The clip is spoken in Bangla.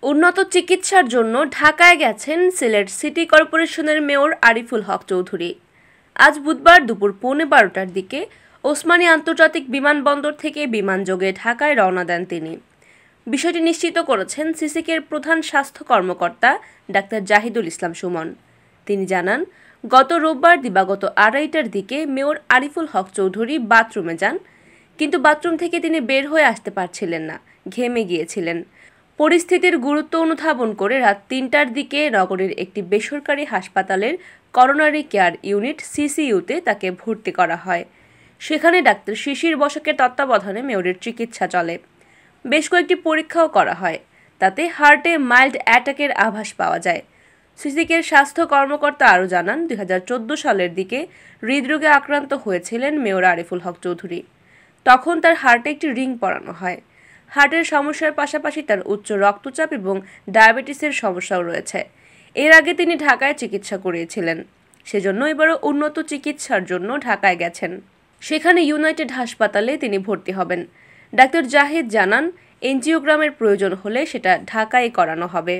উন্নত চিকিৎসার জন্য ঢাকায় গেছেন সিলেট সিটি কর্পোরেশনের মেয়র আরিফুল হক চৌধুরী। আজ বুধবার দুপুর 12:15টার দিকে ওসমানী আন্তর্জাতিক বিমানবন্দর থেকে বিমানযোগে ঢাকায় রওনা দেন তিনি। বিষয়টি নিশ্চিত করেছেন সিসিকের প্রধান স্বাস্থ্য কর্মকর্তা ডাক্তার জাহিদুল ইসলাম সুমন। তিনি জানান, গত রোববার দিবাগত 2:30টার দিকে মেয়র আরিফুল হক চৌধুরী বাথরুমে যান, কিন্তু বাথরুম থেকে তিনি বের হয়ে আসতে পারছিলেন না, ঘেমে গিয়েছিলেন। পরিস্থিতির গুরুত্ব অনুধাবন করে রাত 3টার দিকে নগরের একটি বেসরকারি হাসপাতালের করোনারি কেয়ার ইউনিট সিসিইউতে তাকে ভর্তি করা হয়। সেখানে ডাক্তার শিশির বসাকের তত্ত্বাবধানে মেয়রের চিকিৎসা চলে। বেশ কয়েকটি পরীক্ষাও করা হয়, তাতে হার্টে মাইল্ড অ্যাটাকের আভাস পাওয়া যায়। সিসিকের স্বাস্থ্য কর্মকর্তা আরও জানান, 2014 সালের দিকে হৃদরোগে আক্রান্ত হয়েছিলেন মেয়র আরিফুল হক চৌধুরী। তখন তার হার্টে একটি রিং পরানো হয়। হার্টের সমস্যার পাশাপাশি তার উচ্চ রক্তচাপ এবং ডায়াবেটিসের সমস্যাও রয়েছে। এর আগে তিনি ঢাকায় চিকিৎসা করিয়েছিলেন, সেজন্য এবারও উন্নত চিকিৎসার জন্য ঢাকায় গেছেন। সেখানে ইউনাইটেড হাসপাতালে তিনি ভর্তি হবেন। ডাক্তার জাহিদ জানান, এনজিওগ্রামের প্রয়োজন হলে সেটা ঢাকায় করানো হবে।